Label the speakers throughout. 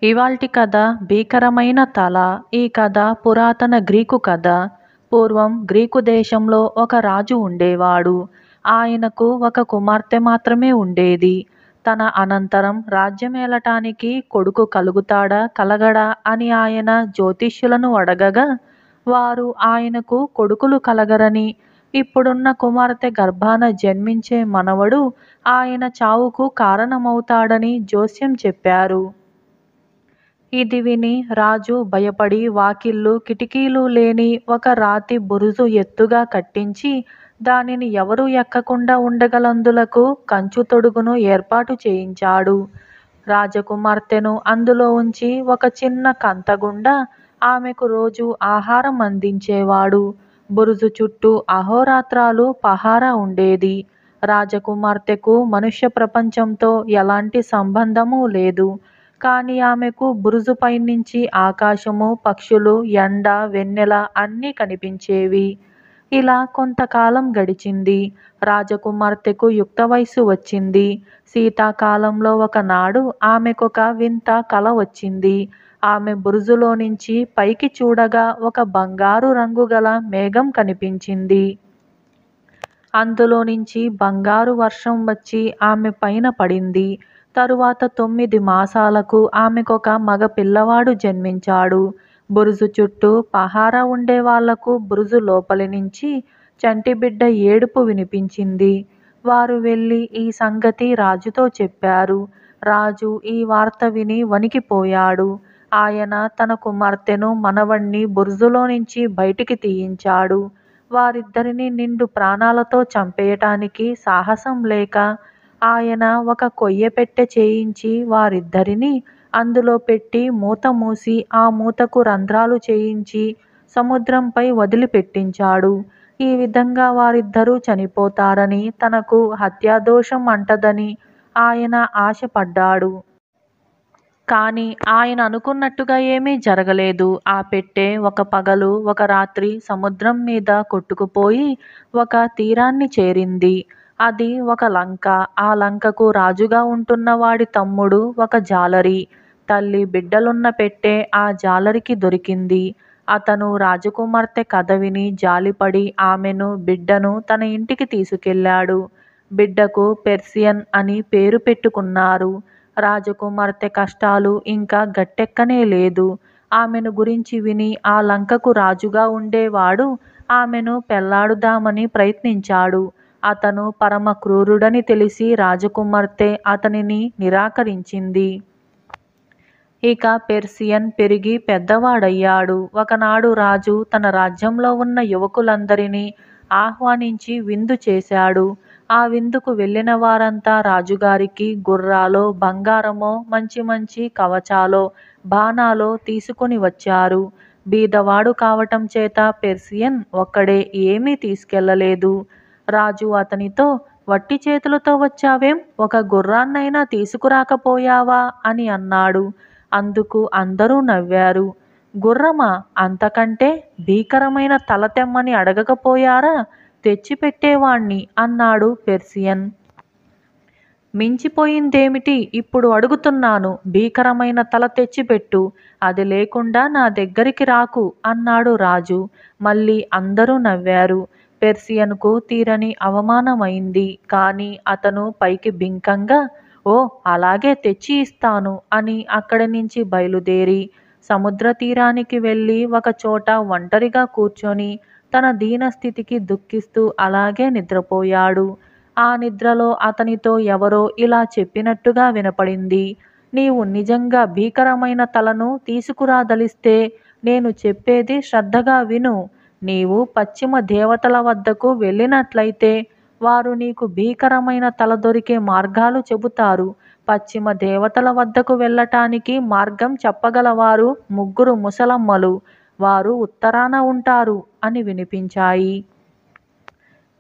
Speaker 1: ఇవాల్టి కథ భీకరమైన తల. ఈ కథ పురాతన గ్రీకు కథ. పూర్వం గ్రీకు దేశంలో ఒక రాజు ఉండేవాడు. ఆయనకు ఒక కుమార్తె మాత్రమే ఉండేది. తన అనంతరం రాజ్యమేలటానికి కొడుకు కలుగుతాడా కలగడా అని ఆయన జ్యోతిష్యులను అడగగా, వారు ఆయనకు కొడుకులు కలగరని, ఇప్పుడున్న కుమార్తె గర్భాన జన్మించే మనవడు ఆయన చావుకు కారణమవుతాడని జోస్యం చెప్పారు. ఇది విని రాజు భయపడి వాకిళ్ళు కిటికీలు లేని ఒక రాతి బురుజు ఎత్తుగా కట్టించి, దానిని ఎవరూ ఎక్కకుండా ఉండగలందులకు కంచు తొడుగును ఏర్పాటు చేయించాడు. రాజకుమార్తెను అందులో ఉంచి ఒక చిన్న కంతగుండా ఆమెకు రోజు ఆహారం అందించేవాడు. బురుజు చుట్టూ అహోరాత్రాలు పహారా ఉండేది. రాజకుమార్తెకు మనుష్య ప్రపంచంతో ఎలాంటి సంబంధమూ లేదు. కానీ ఆమెకు బురుజుపై నుంచి ఆకాశము, పక్షులు, ఎండ, వెన్నెల అన్నీ కనిపించేవి. ఇలా కొంతకాలం గడిచింది. రాజకుమార్తెకు యుక్త వయస్సు వచ్చింది. శీతాకాలంలో ఒకనాడు ఆమెకొక వింత కల వచ్చింది. ఆమె బురుజులో నుంచి పైకి చూడగా ఒక బంగారు రంగు గల మేఘం కనిపించింది. అందులో నుంచి బంగారు వర్షం వచ్చి ఆమె పైన పడింది. తరువాత 9 మాసాలకు ఆమెకొక మగ పిల్లవాడు జన్మించాడు. బురుజు చుట్టూ పహారా ఉండే వాళ్లకు బురుజు లోపలి నుంచి చంటిబిడ్డ ఏడుపు వినిపించింది. వారు వెళ్ళి ఈ సంగతి రాజుతో చెప్పారు. రాజు ఈ వార్త విని వణికిపోయాడు. ఆయన తన కుమార్తెను మనవణ్ణి బురుజులో నుంచి బయటికి తీయించాడు. వారిద్దరినీ నిండు ప్రాణాలతో చంపేయటానికి సాహసం లేక ఆయన ఒక కొయ్యపెట్టె చేయించి వారిద్దరినీ అందులో పెట్టి మూత మూసి ఆ మూతకు రంధ్రాలు చేయించి సముద్రంపై వదిలిపెట్టించాడు. ఈ విధంగా వారిద్దరూ చనిపోతారని, తనకు హత్యాదోషం అంటదని ఆయన ఆశపడ్డాడు. కానీ ఆయన అనుకున్నట్టుగా ఏమీ జరగలేదు. ఆ పెట్టె ఒక పగలు ఒక రాత్రి సముద్రం మీద కొట్టుకుపోయి ఒక తీరాన్ని చేరింది. అది ఒక లంక. ఆ లంకకు రాజుగా ఉంటున్న వాడి తమ్ముడు ఒక జాలరి. తల్లి బిడ్డలున్న పెట్టె ఆ జాలరికి దొరికింది. అతను రాజకుమార్తె కథ విని జాలిపడి ఆమెను, బిడ్డను తన ఇంటికి తీసుకెళ్ళాడు. బిడ్డకు పెర్సియన్ అని పేరు పెట్టుకున్నారు. రాజకుమార్తె కష్టాలు ఇంకా గట్టెక్కనే లేదు. ఆమెను గురించి విని ఆ లంకకు రాజుగా ఉండేవాడు ఆమెను పెళ్లాడుదామని ప్రయత్నించాడు. అతను పరమ క్రూరుడని తెలిసి రాజకుమార్తె అతనిని నిరాకరించింది. ఇక పెర్సియన్ పెరిగి పెద్దవాడయ్యాడు. ఒకనాడు రాజు తన రాజ్యంలో ఉన్న యువకులందరినీ ఆహ్వానించి విందు చేశాడు. ఆ విందుకు వెళ్ళిన వారంతా రాజుగారికి గుర్రాలో, బంగారమో, మంచి మంచి కవచాలో, బాణాలో తీసుకొని వచ్చారు. బీదవాడు కావటం చేత పెర్సియన్ ఒక్కడే ఏమీ తీసుకెళ్ళలేదు. రాజు అతనితో, వట్టి చేతులతో వచ్చావేం? ఒక గుర్రాన్నైనా తీసుకురాకపోయావా అని అన్నాడు. అందుకు అందరూ నవ్వారు. గుర్రమా? అంతకంటే భీకరమైన తల తెమ్మని అడగకపోయారా? తెచ్చిపెట్టేవాణ్ణి అన్నాడు పెర్సియన్. మించిపోయిందేమిటి? ఇప్పుడు అడుగుతున్నాను. భీకరమైన తల తెచ్చిపెట్టు. అది లేకుండా నా దగ్గరికి రాకు అన్నాడు రాజు. మళ్ళీ అందరూ నవ్వారు. పెర్సియన్కు తీరని అవమానమైంది. కానీ అతను పైకి బింకంగా, ఓ అలాగే తెచ్చి ఇస్తాను అని అక్కడి నుంచి బయలుదేరి సముద్ర తీరానికి వెళ్ళి ఒక చోట ఒంటరిగా కూర్చొని తన దీనస్థితికి దుఃఖిస్తూ అలాగే నిద్రపోయాడు. ఆ నిద్రలో అతనితో ఎవరో ఇలా చెప్పినట్టుగా వినపడింది. నీవు నిజంగా భీకరమైన తలను తీసుకురాదలిస్తే నేను చెప్పేది శ్రద్ధగా విను. నీవు పశ్చిమ దేవతల వద్దకు వెళ్ళినట్లయితే వారు నీకు భీకరమైన తల దొరికే మార్గాలు చెబుతారు. పశ్చిమ దేవతల వద్దకు వెళ్ళటానికి మార్గం చెప్పగలవారు 3 ముసలమ్మలు. వారు ఉత్తరాన ఉంటారు అని వినిపించాయి.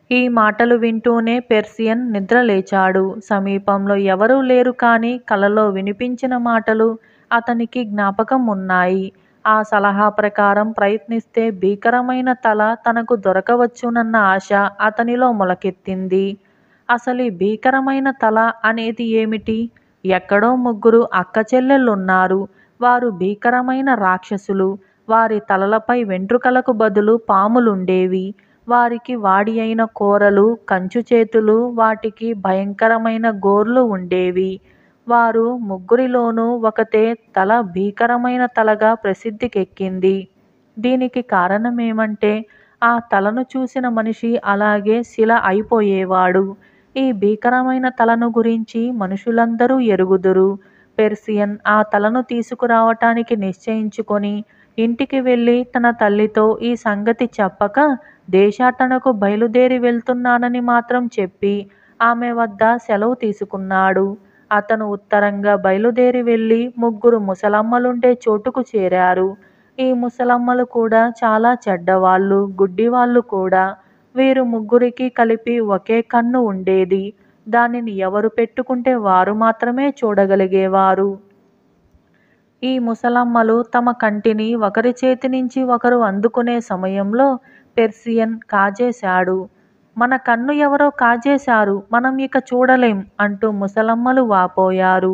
Speaker 1: ఈ మాటలు వింటూనే పెర్సియన్ నిద్రలేచాడు. సమీపంలో ఎవరూ లేరు. కానీ కలలో వినిపించిన మాటలు అతనికి జ్ఞాపకం ఉన్నాయి. ఆ సలహా ప్రకారం ప్రయత్నిస్తే భీకరమైన తల తనకు దొరకవచ్చునన్న ఆశ అతనిలో మొలకెత్తింది. అసలీ భీకరమైన తల అనేది ఏమిటి? ఎక్కడో 3 అక్క చెల్లెళ్ళున్నారు. వారు భీకరమైన రాక్షసులు. వారి తలలపై వెంట్రుకలకు బదులు పాములుండేవి. వారికి వాడి అయిన కోరలు, కంచు చేతులు, వాటికి భయంకరమైన గోర్లు ఉండేవి. వారు ముగ్గురిలోనూ ఒకతే తల భీకరమైన తలగా ప్రసిద్ధికెక్కింది. దీనికి కారణమేమంటే ఆ తలను చూసిన మనిషి అలాగే శిల అయిపోయేవాడు. ఈ భీకరమైన తలను గురించి మనుషులందరూ ఎరుగుదురు. పెర్సియన్ ఆ తలను తీసుకురావటానికి నిశ్చయించుకొని ఇంటికి వెళ్ళి తన తల్లితో ఈ సంగతి చెప్పక దేశాటనకు బయలుదేరి వెళ్తున్నానని మాత్రం చెప్పి ఆమె వద్ద సెలవు తీసుకున్నాడు. అతను ఉత్తరంగా బయలుదేరి వెళ్ళి ముగ్గురు ముసలమ్మలుండే చోటుకు చేరారు. ఈ ముసలమ్మలు కూడా చాలా చెడ్డవాళ్ళు, గుడ్డివాళ్ళు కూడా. వీరు ముగ్గురికి కలిపి ఒకే కన్ను ఉండేది. దానిని ఎవరు పెట్టుకుంటే వారు మాత్రమే చూడగలిగేవారు. ఈ ముసలమ్మలు తమ కంటిని ఒకరి చేతి నుంచి ఒకరు అందుకునే సమయంలో పెర్సియన్ కాజేశాడు. మన కన్ను ఎవరో కాజేశారు, మనం ఇక చూడలేం అంటూ ముసలమ్మలు వాపోయారు.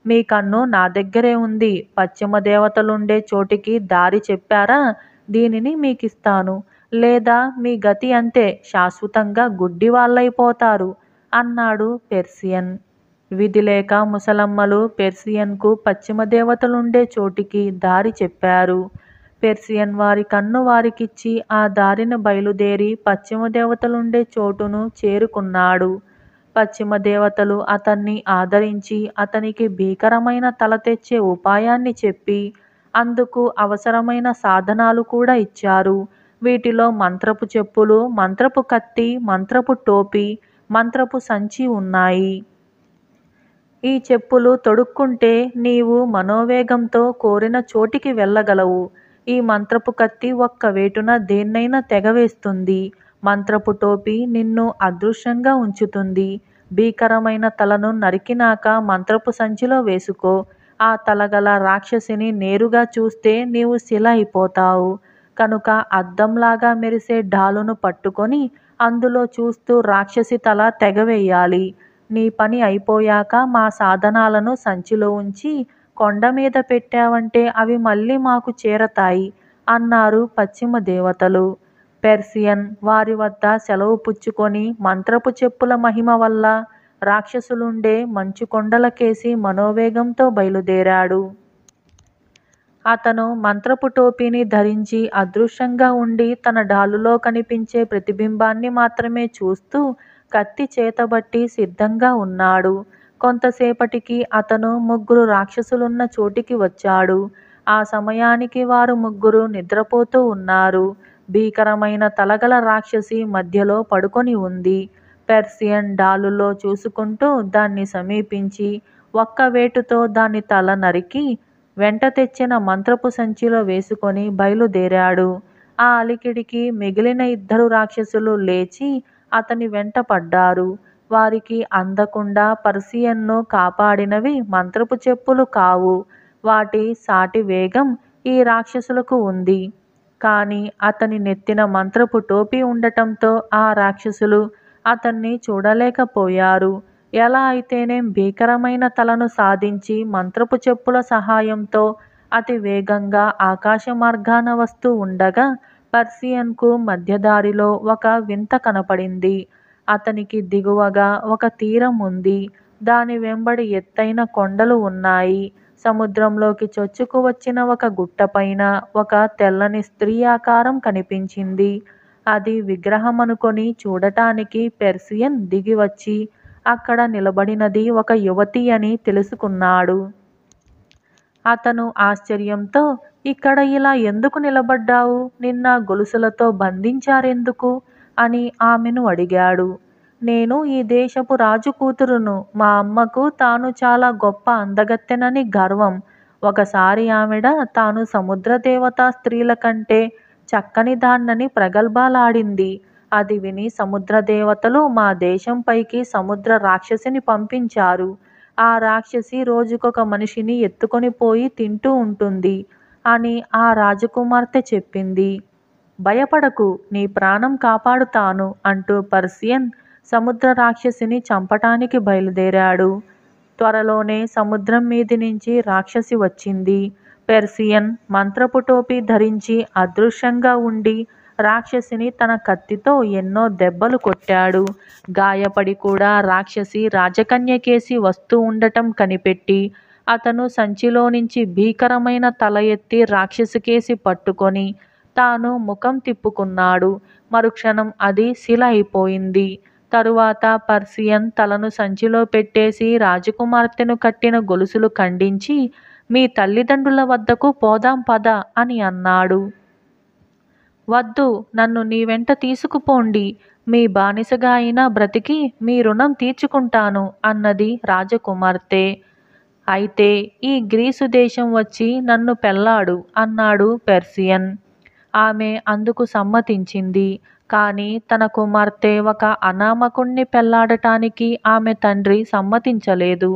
Speaker 1: మీ కన్ను నా దగ్గరే ఉంది. పశ్చిమ దేవతలుండే చోటికి దారి చెప్పారా? దీనిని మీకిస్తాను. లేదా మీ గతి అంతే, శాశ్వతంగా గుడ్డివాళ్ళైపోతారు అన్నాడు పెర్సియన్. విధిలేక ముసలమ్మలు పెర్సియన్కు పశ్చిమ దేవతలుండే చోటికి దారి చెప్పారు. పెర్సియన్ వారి కన్ను వారికిచ్చి ఆ దారిన బయలుదేరి పశ్చిమ దేవతలుండే చోటును చేరుకున్నాడు. పశ్చిమ దేవతలు అతన్ని ఆదరించి అతనికి భీకరమైన తల తెచ్చే ఉపాయాన్ని చెప్పి అందుకు అవసరమైన సాధనాలు కూడా ఇచ్చారు. వీటిలో మంత్రపు చెప్పులు, మంత్రపు కత్తి, మంత్రపు టోపీ, మంత్రపు సంచి ఉన్నాయి. ఈ చెప్పులు తొడుక్కుంటే నీవు మనోవేగంతో కోరిన చోటికి వెళ్ళగలవు. ఈ మంత్రపు కత్తి ఒక్క వేటున దేన్నైనా తెగవేస్తుంది. మంత్రపు టోపీ నిన్ను అదృశ్యంగా ఉంచుతుంది. భీకరమైన తలను నరికినాక మంత్రపు సంచిలో వేసుకో. ఆ తలగల రాక్షసిని నేరుగా చూస్తే నీవు శిల అయిపోతావు. కనుక అద్దంలాగా మెరిసే ఢాలును పట్టుకొని అందులో చూస్తూ రాక్షసి తల తెగవేయాలి. నీ పని అయిపోయాక మా సాధనాలను సంచిలో ఉంచి కొండ మీద పెట్టావంటే అవి మళ్ళీ మాకు చేరతాయి అన్నారు పశ్చిమ దేవతలు. పెర్సియన్ వారి వద్ద సెలవు పుచ్చుకొని మంత్రపు చెప్పుల మహిమ వల్ల రాక్షసులుండే మంచు కొండలకేసి మనోవేగంతో బయలుదేరాడు. అతను మంత్రపు టోపీని ధరించి అదృశ్యంగా ఉండి తన ఢాలులో కనిపించే ప్రతిబింబాన్ని మాత్రమే చూస్తూ కత్తి చేతబట్టి సిద్ధంగా ఉన్నాడు. కొంతసేపటికి అతను ముగ్గురు రాక్షసులున్న చోటికి వచ్చాడు. ఆ సమయానికి వారు ముగ్గురు నిద్రపోతూ ఉన్నారు. భీకరమైన తలగల రాక్షసి మధ్యలో పడుకొని ఉంది. పెర్సియన్ డాలులో చూసుకుంటూ దాన్ని సమీపించి ఒక్క వేటుతో దాని తల నరికి వెంట తెచ్చిన మంత్రపు సంచిలో వేసుకొని బయలుదేరాడు. ఆ అలికిడికి మిగిలిన ఇద్దరు రాక్షసులు లేచి అతని వెంట పడ్డారు. వారికి అందకుండా పర్సియన్ను కాపాడినవి మంత్రపు చెప్పులు కావు. వాటి సాటి వేగం ఈ రాక్షసులకు ఉంది. కానీ అతని నెత్తిన మంత్రపు టోపీ ఉండటంతో ఆ రాక్షసులు అతన్ని చూడలేకపోయారు. ఎలా అయితేనేం భీకరమైన తలను సాధించి మంత్రపు చెప్పుల సహాయంతో అతి వేగంగా ఆకాశ మార్గాన వస్తూ ఉండగా పర్సియన్కు మధ్యదారిలో ఒక వింత కనపడింది. అతనికి దిగువగా ఒక తీరం ఉంది. దాని వెంబడి ఎత్తైన కొండలు ఉన్నాయి. సముద్రంలోకి చొచ్చుకు వచ్చిన ఒక గుట్టపైన ఒక తెల్లని స్త్రీ ఆకారం కనిపించింది. అది విగ్రహమనుకొని చూడటానికి పెర్సియన్ దిగివచ్చి అక్కడ నిలబడినది ఒక యువతి అని తెలుసుకున్నాడు. అతను ఆశ్చర్యంతో, ఇక్కడ ఇలా ఎందుకు నిలబడ్డావు? నిన్న గొలుసులతో బంధించారెందుకు అని ఆమెను అడిగాడు. నేను ఈ దేశపు రాజు కూతురును. మా అమ్మకు తాను చాలా గొప్ప అందగత్తెనని గర్వం. ఒకసారి ఆమెడ తాను సముద్ర దేవతా స్త్రీల కంటే చక్కని దాన్నని ప్రగల్భాలాడింది. అది విని సముద్ర దేవతలు మా దేశం పైకి సముద్ర రాక్షసిని పంపించారు. ఆ రాక్షసి రోజుకొక మనిషిని ఎత్తుకొని పోయి తింటూ ఉంటుంది అని ఆ రాజకుమార్తె చెప్పింది. భయపడకు, నీ ప్రాణం కాపాడుతాను అంటూ పర్సియన్ సముద్ర రాక్షసిని చంపటానికి బయలుదేరాడు. త్వరలోనే సముద్రం మీది నుంచి రాక్షసి వచ్చింది. పెర్సియన్ మంత్రపు టోపీ ధరించి అదృశ్యంగా ఉండి రాక్షసిని తన కత్తితో ఎన్నో దెబ్బలు కొట్టాడు. గాయపడి కూడా రాక్షసి రాజకన్యకేసి వస్తూ ఉండటం కనిపెట్టి అతను సంచిలో నుంచి భీకరమైన తల ఎత్తి రాక్షసికేసి పట్టుకొని తాను ముఖం తిప్పుకున్నాడు. మరుక్షణం అది శిల అయిపోయింది. తరువాత పర్సియన్ తలను సంచిలో పెట్టేసి రాజకుమార్తెను కట్టిన గొలుసులు ఖండించి, మీ తల్లిదండ్రుల వద్దకు పోదాం పద అని అన్నాడు. వద్దు, నన్ను నీ వెంట తీసుకుపోండి. మీ బానిసగా అయినా బ్రతికి మీ రుణం తీర్చుకుంటాను అన్నది రాజకుమార్తె. అయితే ఈ గ్రీసు దేశం వచ్చి నన్ను పెళ్లాడు అన్నాడు పెర్సియన్. ఆమె అందుకు సమ్మతించింది. కానీ తన కుమార్తె ఒక అనామకుణ్ణి పెళ్లాడటానికి ఆమె తండ్రి సమ్మతించలేదు.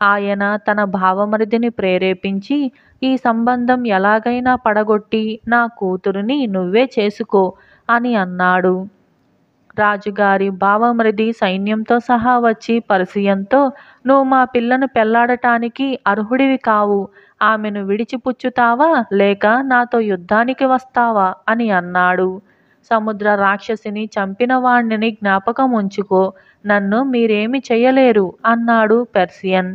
Speaker 1: ఆయన తన భావమరిదిని ప్రేరేపించి, ఈ సంబంధం ఎలాగైనా పడగొట్టి నా కూతురిని నువ్వే చేసుకో అని అన్నాడు. రాజుగారి భావమరిది సైన్యంతో సహా వచ్చి పర్సియన్తో, నువ్వు మా పిల్లను పెళ్లాడటానికి అర్హుడివి కావు. ఆమెను విడిచిపుచ్చుతావా లేక నాతో యుద్ధానికి వస్తావా అని అన్నాడు. సముద్ర రాక్షసిని చంపిన వాణ్ణిని జ్ఞాపకం ఉంచుకో, నన్ను మీరేమి చెయ్యలేరు అన్నాడు పెర్సియన్.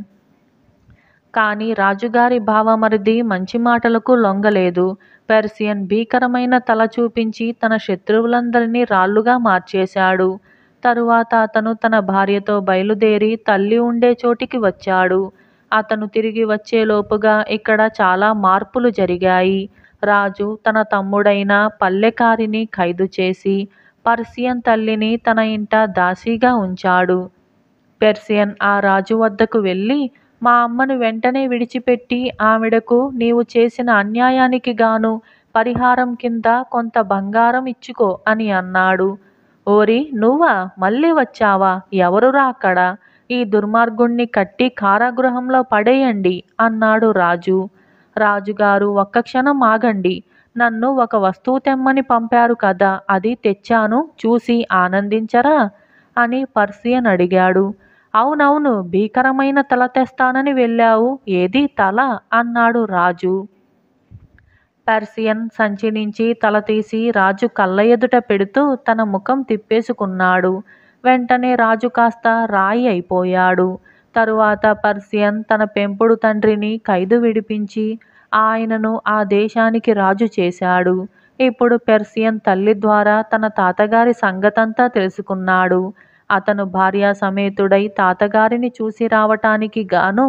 Speaker 1: కానీ రాజుగారి భావమరిది మంచి మాటలకు లొంగలేదు. పెర్సియన్ భీకరమైన తల చూపించి తన శత్రువులందరినీ రాళ్లుగా మార్చేశాడు. తరువాత అతను తన భార్యతో బయలుదేరి తల్లి ఉండే చోటికి వచ్చాడు. అతను తిరిగి వచ్చేలోపుగా ఇక్కడ చాలా మార్పులు జరిగాయి. రాజు తన తమ్ముడైన పల్లెకారిని ఖైదు చేసి పర్సియన్ తల్లిని తన ఇంట దాసీగా ఉంచాడు. పెర్సియన్ ఆ రాజు వద్దకు వెళ్ళి, మా అమ్మను వెంటనే విడిచిపెట్టి ఆవిడకు నీవు చేసిన అన్యాయానికి గాను పరిహారం కింద కొంత బంగారం ఇచ్చుకో అని అన్నాడు. ఓరి నువ్వా, మళ్ళీ వచ్చావా? ఎవరురా అక్కడ? ఈ దుర్మార్గుణ్ణి కట్టి కారాగృహంలో పడేయండి అన్నాడు రాజు. రాజుగారు, ఒక్క క్షణం ఆగండి. నన్ను ఒక వస్తువు తెమ్మని పంపారు కదా, అది తెచ్చాను, చూసి ఆనందించరా అని పర్సియన్ అడిగాడు. అవునవును, భీకరమైన తల తెస్తానని వెళ్ళావు, ఏది తల అన్నాడు రాజు. పర్సియన్ సంచి నుంచి తల తీసి రాజు కళ్ళ ఎదుట పెడుతూ తన ముఖం తిప్పేసుకున్నాడు. వెంటనే రాజు కాస్త రాయి అయిపోయాడు. తరువాత పర్సియన్ తన పెంపుడు తండ్రిని ఖైదు విడిపించి ఆయనను ఆ దేశానికి రాజు చేశాడు. ఇప్పుడు పెర్సియన్ తల్లి ద్వారా తన తాతగారి సంగతంతా తెలుసుకున్నాడు. అతను భార్యా సమేతుడై తాతగారిని చూసి రావటానికి గాను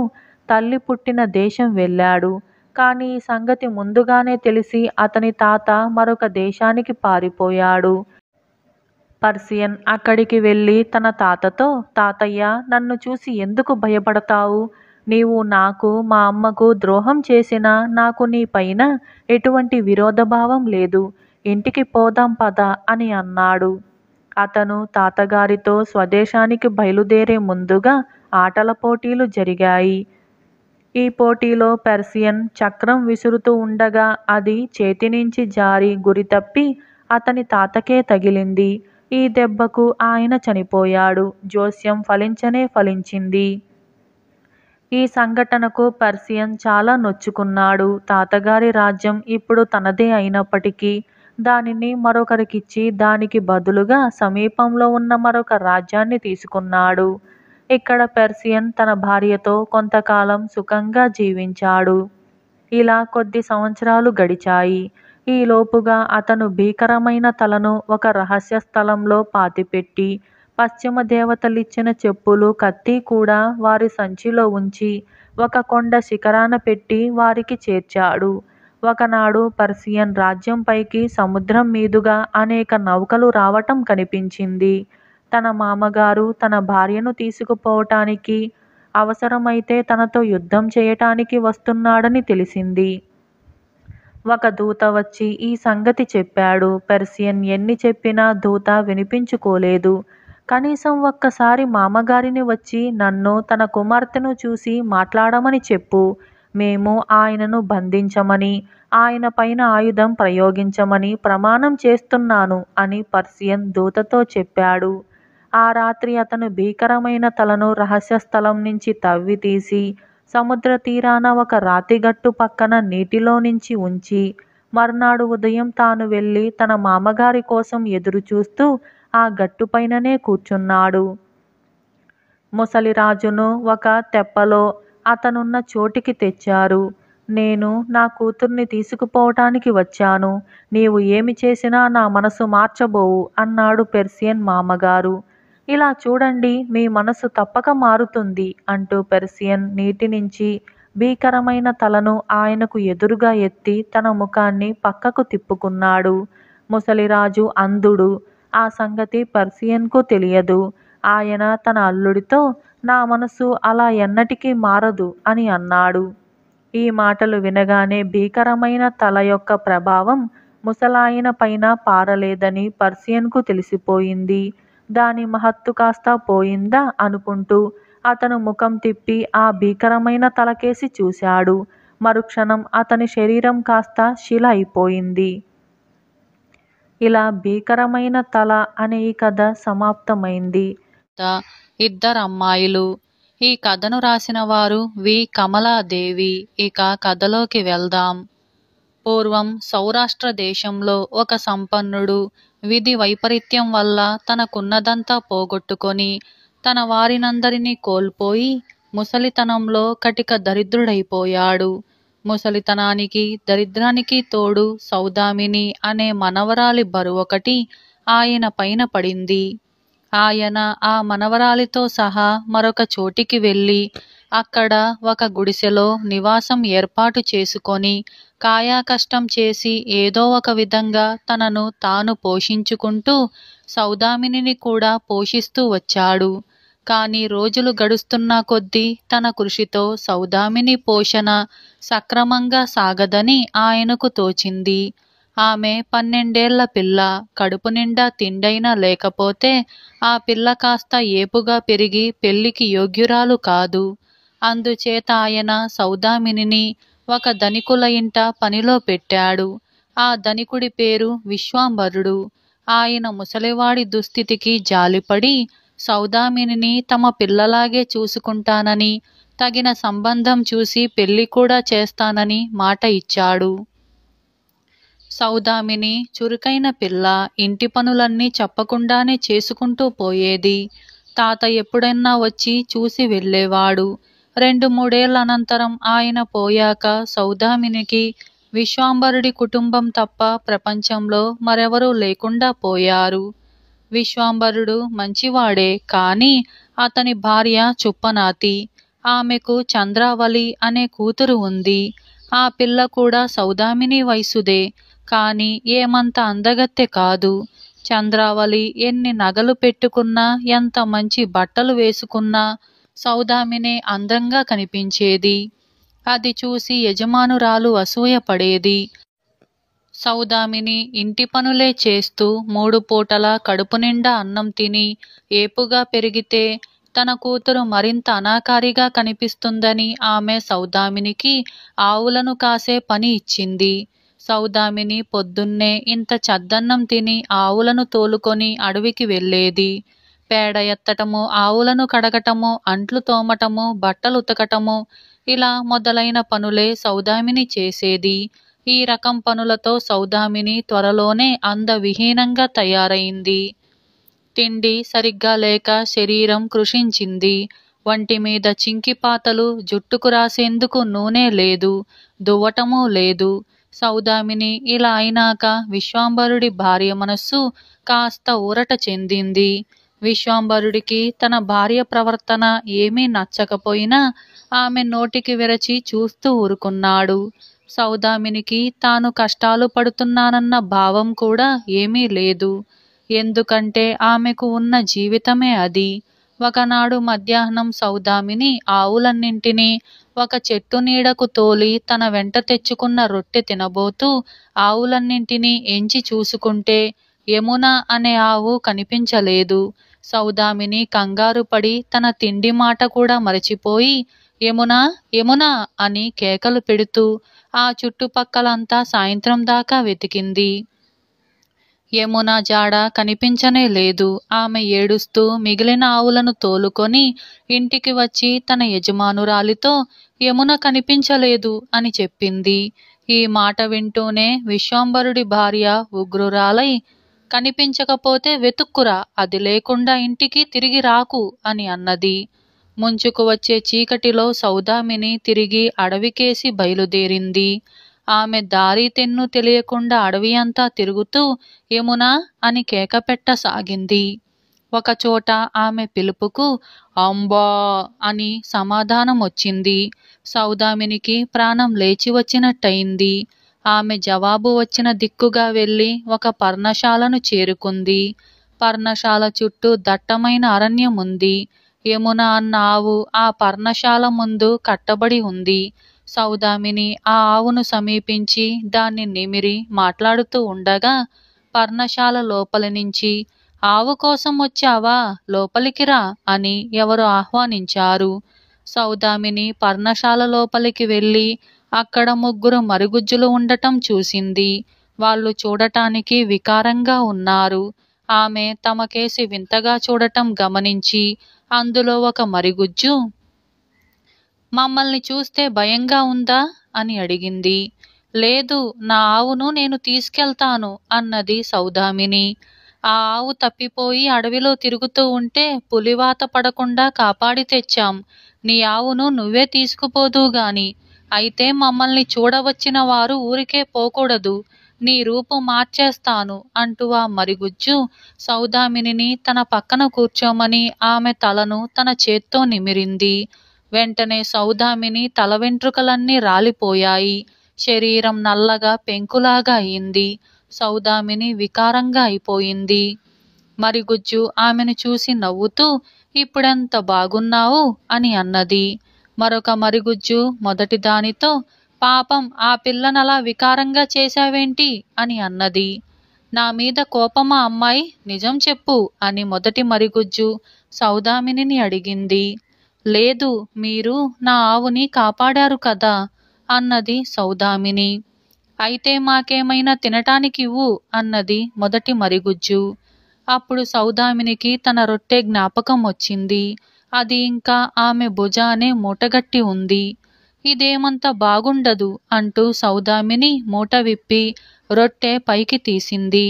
Speaker 1: తల్లి పుట్టిన దేశం వెళ్ళాడు. కానీ ఈ సంగతి ముందుగానే తెలిసి అతని తాత మరొక దేశానికి పారిపోయాడు. పర్సియన్ అక్కడికి వెళ్ళి తన తాతతో, తాతయ్య, నన్ను చూసి ఎందుకు భయపడతావు? నీవు నాకు మా అమ్మకు ద్రోహం చేసినా నాకు నీ పైన ఎటువంటి విరోధభావం లేదు. ఇంటికి పోదాం పద అని అన్నాడు. అతను తాతగారితో స్వదేశానికి బయలుదేరే ముందుగా ఆటల పోటీలు జరిగాయి. ఈ పోటీలో పెర్సియన్ చక్రం విసురుతూ ఉండగా అది చేతి నుంచి జారి గురి తప్పి అతని తాతకే తగిలింది. ఈ దెబ్బకు ఆయన చనిపోయాడు. జోస్యం ఫలించనే ఫలించింది. ఈ సంఘటనకు పర్సియన్ చాలా నొచ్చుకున్నాడు. తాతగారి రాజ్యం ఇప్పుడు తనదే అయినప్పటికీ దానిని మరొకరికిచ్చి దానికి బదులుగా సమీపంలో ఉన్న మరొక రాజ్యాన్ని తీసుకున్నాడు. ఇక్కడ పెర్సియన్ తన భార్యతో కొంతకాలం సుఖంగా జీవించాడు. ఇలా కొద్ది సంవత్సరాలు గడిచాయి. ఈలోపుగా అతను భీకరమైన తలను ఒక రహస్య స్థలంలో పాతిపెట్టి పశ్చిమ దేవతలిచ్చిన చెప్పులు, కత్తి కూడా వారి సంచిలో ఉంచి ఒక కొండ శిఖరాన పెట్టి వారికి చేర్చాడు. ఒకనాడు పర్సియన్ రాజ్యంపైకి సముద్రం మీదుగా అనేక నౌకలు రావటం కనిపించింది. తన మామగారు తన భార్యను తీసుకుపోవటానికి, అవసరమైతే తనతో యుద్ధం చేయటానికి వస్తున్నాడని తెలిసింది. ఒక దూత వచ్చి ఈ సంగతి చెప్పాడు. పెర్సియన్ ఎన్ని చెప్పినా దూత వినిపించుకోలేదు. కనీసం ఒక్కసారి మామగారిని వచ్చి నన్ను, తన కుమార్తెను చూసి మాట్లాడమని చెప్పు. మేము ఆయనను బంధించమని, ఆయన పైన ఆయుధం ప్రయోగించమని ప్రమాణం చేస్తున్నాను అని పర్సియన్ దూతతో చెప్పాడు. ఆ రాత్రి అతను భీకరమైన తలను రహస్య స్థలం నుంచి తవ్వి తీసి సముద్ర తీరాన ఒక రాతిగట్టు పక్కన నీటిలో నుంచి ఉంచి మర్నాడు ఉదయం తాను వెళ్ళి తన మామగారి కోసం ఎదురుచూస్తూ ఆ గట్టుపైననే కూర్చున్నాడు. ముసలిరాజును ఒక తెప్పలో అతనున్న చోటికి తెచ్చారు. నేను నా కూతుర్ని తీసుకుపోవటానికి వచ్చాను. నీవు ఏమి చేసినా నా మనసు మార్చబోవు అన్నాడు పెర్సియన్ మామగారు. ఇలా చూడండి, మీ మనసు తప్పక మారుతుంది అంటూ పెర్సియన్ నీటి నుంచి భీకరమైన తలను ఆయనకు ఎదురుగా ఎత్తి తన ముఖాన్ని పక్కకు తిప్పుకున్నాడు. ముసలిరాజు అంధుడు. ఆ సంగతి పెర్సియన్కు తెలియదు. ఆయన తన అల్లుడితో నా మనసు అలా ఎన్నటికీ మారదు అని అన్నాడు. ఈ మాటలు వినగానే భీకరమైన తల యొక్క ప్రభావం ముసలాయన పైన పారలేదని పర్సియన్కు తెలిసిపోయింది. దాని మహత్తు కాస్త పోయిందా అనుకుంటూ అతను ముఖం తిప్పి ఆ భీకరమైన తలకేసి చూశాడు. మరుక్షణం అతని శరీరం కాస్త శిల అయిపోయింది. ఇలా భీకరమైన తల అనే ఈ కథ సమాప్తమైంది.
Speaker 2: ఇద్దరమ్మాయిలు. ఈ కథను రాసిన వారు వి కమలాదేవి. ఇక కథలోకి వెళ్దాం. పూర్వం సౌరాష్ట్ర దేశంలో ఒక సంపన్నుడు విధి వైపరీత్యం వల్ల తనకున్నదంతా పోగొట్టుకొని తన వారినందరినీ కోల్పోయి ముసలితనంలో కటిక దరిద్రుడైపోయాడు. ముసలితనానికి దరిద్రానికి తోడు సౌదామిని అనే మనవరాలి బరువొకటి ఆయన పైన పడింది. ఆయన ఆ మనవరాలితో సహా మరొక చోటికి వెళ్ళి అక్కడ ఒక గుడిసెలో నివాసం ఏర్పాటు చేసుకొని కాయాకష్టం చేసి ఏదో ఒక విధంగా తనను తాను పోషించుకుంటూ సౌదామినిని కూడా పోషిస్తూ వచ్చాడు. కానీ రోజులు గడుస్తున్న కొద్దీ తన కృషితో సౌదామిని పోషణ సక్రమంగా సాగదని ఆయనకు తోచింది. ఆమె 12 పిల్ల. కడుపు నిండా తిండైనా లేకపోతే ఆ పిల్ల కాస్త ఏపుగా పెరిగి పెళ్లికి యోగ్యురాలు కాదు. అందుచేత ఆయన సౌదామినిని ఒక ధనికుల ఇంట పనిలో పెట్టాడు. ఆ ధనికుడి పేరు విశ్వాంబరుడు. ఆయన ముసలివాడి దుస్థితికి జాలిపడి సౌదామినిని తమ పిల్లలాగే చూసుకుంటానని, తగిన సంబంధం చూసి పెళ్లి కూడా చేస్తానని మాట ఇచ్చాడు. సౌదామిని చురుకైన పిల్ల. ఇంటి పనులన్నీ చెప్పకుండానే చేసుకుంటూ పోయేది. తాత ఎప్పుడైనా వచ్చి చూసి వెళ్ళేవాడు. 2-3 ఏళ్ల అనంతరం ఆయన పోయాక సౌదామినికి విశ్వాంబరుడి కుటుంబం తప్ప ప్రపంచంలో మరెవరూ లేకుండా పోయారు. విశ్వాంబరుడు మంచివాడే, కానీ అతని భార్య చుప్పనాతి. ఆమెకు చంద్రావళి అనే కూతురు ఉంది. ఆ పిల్ల కూడా సౌదామిని వయసుదే, కానీ ఏమంత అందగత్తె కాదు. చంద్రావళి ఎన్ని నగలు పెట్టుకున్నా, ఎంత మంచి బట్టలు వేసుకున్నా సౌదామినే అందంగా కనిపించేది. అది చూసి యజమానురాలు అసూయపడేది. సౌదామిని ఇంటి పనులే చేస్తూ 3 పూటలా కడుపు నిండా అన్నం తిని ఏపుగా పెరిగితే తన కూతురు మరింత అనాకారిగా కనిపిస్తుందని ఆమె సౌదామినికి ఆవులను కాసే పని ఇచ్చింది. సౌదామిని పొద్దున్నే ఇంత చద్దన్నం తిని ఆవులను తోలుకొని అడవికి వెళ్ళేది. పేడ ఎత్తటము, ఆవులను కడగటము, అంట్లు తోమటము, బట్టలు ఉతకటము, ఇలా మొదలైన పనులే సౌదామిని చేసేది. ఈ రకం పనులతో సౌదామిని త్వరలోనే అందవిహీనంగా తయారైంది. తిండి సరిగ్గా లేక శరీరం కృషించింది. వంటి మీద చింకిపాతలు, జుట్టుకు రాసేందుకు నూనె లేదు, దువ్వటమూ లేదు. సౌదామిని ఇలా అయినాక విశ్వాంబరుడి భార్య మనస్సు కాస్త ఊరట చెందింది. విశ్వాంబరుడికి తన భార్య ప్రవర్తన ఏమీ నచ్చకపోయినా ఆమె నోటికి విరచి చూస్తూ ఊరుకున్నాడు. సౌదామినికి తాను కష్టాలు పడుతున్నానన్న భావం కూడా ఏమీ లేదు. ఎందుకంటే ఆమెకు ఉన్న జీవితమే అది. ఒకనాడు మధ్యాహ్నం సౌదామిని ఆవులన్నింటినీ ఒక చెట్టు నీడకు తోలి తన వెంట తెచ్చుకున్న రొట్టె తినబోతూ ఆవులన్నింటినీ ఎంచి చూసుకుంటే యమున అనే ఆవు కనిపించలేదు. సౌదామిని కంగారు పడి తన తిండి మాట కూడా మరచిపోయి యమునా యమునా అని కేకలు పెడుతూ ఆ చుట్టుపక్కలంతా సాయంత్రం దాకా వెతికింది. యమున జాడ కనిపించనే లేదు. ఆమె ఏడుస్తూ మిగిలిన ఆవులను తోలుకొని ఇంటికి వచ్చి తన యజమానురాలితో యమున కనిపించలేదు అని చెప్పింది. ఈ మాట వింటూనే విశ్వంభరుడి భార్య ఉగ్రురాలై, కనిపించకపోతే వెతుక్కురా, అది లేకుండా ఇంటికి తిరిగి రాకు అని అన్నది. ముంచుకు వచ్చే చీకటిలో సౌదామిని తిరిగి అడవికేసి బయలుదేరింది. ఆమె దారి తెన్ను తెలియకుండా అడవి అంతా తిరుగుతూ యమునా అని కేకపెట్టసాగింది. ఒకచోట ఆమె పిలుపుకు అంబా అని సమాధానం వచ్చింది. సౌదామినికి ప్రాణం లేచి వచ్చినట్టయింది. ఆమె జవాబు వచ్చిన దిక్కుగా వెళ్ళి ఒక పర్ణశాలను చేరుకుంది. పర్ణశాల చుట్టూ దట్టమైన అరణ్యం ఉంది. యమున అన్న ఆవు ఆ పర్ణశాల ముందు కట్టబడి ఉంది. సౌదామిని ఆ ఆవును సమీపించి దాన్ని నిమిరి మాట్లాడుతూ ఉండగా పర్ణశాల లోపలి నుంచి, ఆవు కోసం వచ్చావా, లోపలికి రా అని ఎవరు ఆహ్వానించారు. సౌదామిని పర్ణశాల లోపలికి వెళ్ళి అక్కడ 3 మరుగుజ్జులు ఉండటం చూసింది. వాళ్ళు చూడటానికి వికారంగా ఉన్నారు. ఆమె తమకేసి వింతగా చూడటం గమనించి అందులో ఒక మరుగుజ్జు, మమ్మల్ని చూస్తే భయంగా ఉందా అని అడిగింది. లేదు, నా ఆవును నేను తీసుకెళ్తాను అన్నది సౌదామిని. ఆ ఆవు తప్పిపోయి అడవిలో తిరుగుతూ ఉంటే పులివాత పడకుండా కాపాడి తెచ్చాం. నీ ఆవును నువ్వే తీసుకుపోదు గాని. అయితే మమ్మల్ని చూడవచ్చిన వారు ఊరికే పోకూడదు, నీ రూపు మార్చేస్తాను అంటూ ఆ మరుగుజ్జు సౌదామినిని తన పక్కన కూర్చోమని ఆమె తలను తన చేత్తో నిమిరింది. వెంటనే సౌదామిని తల వెంట్రుకలన్నీ రాలిపోయాయి. శరీరం నల్లగా పెంకులాగా అయింది. సౌదామిని వికారంగా అయిపోయింది. మరుగుజ్జు ఆమెను చూసి నవ్వుతూ, ఇప్పుడెంత బాగున్నావు అని అన్నది. మరొక మరుగుజ్జు మొదటి దానితో, పాపం ఆ పిల్లనలా వికారంగా చేశావేంటి అని అన్నది. నా మీద కోపమా అమ్మాయి, నిజం చెప్పు అని మొదటి మరుగుజ్జు సౌదామినిని అడిగింది. లేదు, మీరు నా ఆవుని కాపాడారు కదా అన్నది సౌదామిని. అయితే మాకేమైనా తినటానికివ్వు అన్నది మొదటి మరుగుజ్జు. అప్పుడు సౌదామినికి తన రొట్టె జ్ఞాపకం వచ్చింది. అది ఇంకా ఆమె భుజానే మూటగట్టి ఉంది. ఇదేమంత బాగుండదు అంటూ సౌదామిని మూట విప్పి రొట్టె పైకి తీసింది.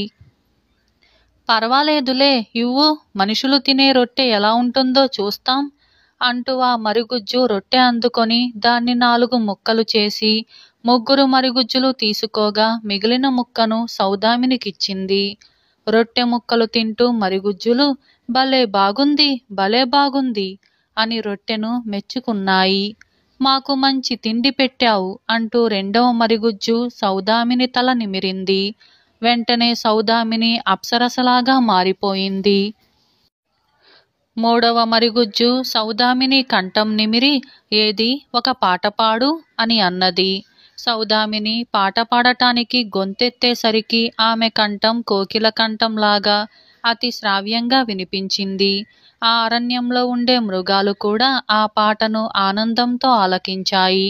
Speaker 2: పర్వాలేదులే, ఇవ్వు, మనుషులు తినే రొట్టె ఎలా ఉంటుందో చూస్తాం అంటూ ఆ మరుగుజ్జు రొట్టె అందుకొని దాన్ని 4 ముక్కలు చేసి 3 మరుగుజ్జులు తీసుకోగా మిగిలిన ముక్కను సౌదామినికిచ్చింది. రొట్టె ముక్కలు తింటూ మరుగుజ్జులు, భలే బాగుంది, భలే బాగుంది అని రొట్టెను మెచ్చుకున్నాయి. మాకు మంచి తిండి పెట్టావు అంటూ 2వ మరుగుజ్జు సౌదామిని తల నిమిరింది. వెంటనే సౌదామిని అప్సరసలాగా మారిపోయింది. 3వ మరుగుజ్జు సౌదామిని కంఠం నిమిరి, ఏది, ఒక పాట పాడు అని అన్నది. సౌదామిని పాట పాడటానికి గొంతెత్తేసరికి ఆమె కంఠం కోకిల కంఠంలాగా అతి శ్రావ్యంగా వినిపించింది. ఆ అరణ్యంలో ఉండే మృగాలు కూడా ఆ పాటను ఆనందంతో ఆలకించాయి.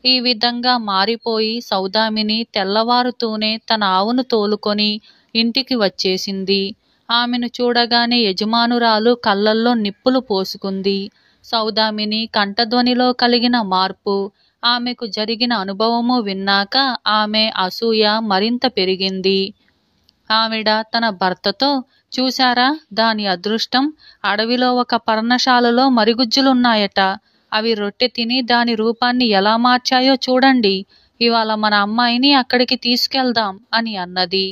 Speaker 2: ఈ విధంగా మారిపోయి సౌదామిని తెల్లవారుతూనే తన ఆవును తోలుకొని ఇంటికి వచ్చేసింది. ఆమెను చూడగానే యజమానురాలు కళ్ళల్లో నిప్పులు పోసుకుంది. సౌదామిని కంఠధ్వనిలో కలిగిన మార్పు, ఆమెకు జరిగిన అనుభవము విన్నాక ఆమె అసూయ మరింత పెరిగింది. ఆవిడ తన భర్తతో, చూశారా, దాని అదృష్టం, అడవిలో ఒక పర్ణశాలలో మరుగుజ్జులున్నాయట. అవి రొట్టె తిని దాని రూపాన్ని ఎలా మార్చాయో చూడండి. ఇవాళ మన అమ్మాయిని అక్కడికి తీసుకెళ్దాం అని అన్నది.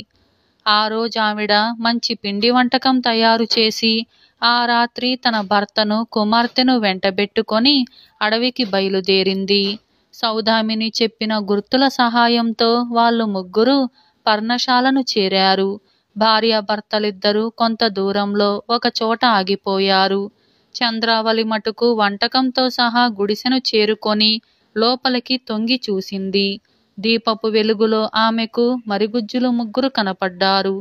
Speaker 2: ఆ రోజు ఆవిడ మంచి పిండి వంటకం తయారు చేసి ఆ రాత్రి తన భర్తను కుమార్తెను వెంటబెట్టుకొని అడవికి బయలుదేరింది. సౌదామిని చెప్పిన గుర్తుల సహాయంతో వాళ్ళు 3 పర్ణశాలను చేరారు. భార్యాభర్తలిద్దరూ కొంత దూరంలో ఒక చోట ఆగిపోయారు. చంద్రావళి మటుకు వంటకంతో సహా గుడిసెను చేరుకొని లోపలికి తొంగి చూసింది. దీపపు వెలుగులో ఆమెకు మరుగుజ్జులు 3 కనపడ్డారు.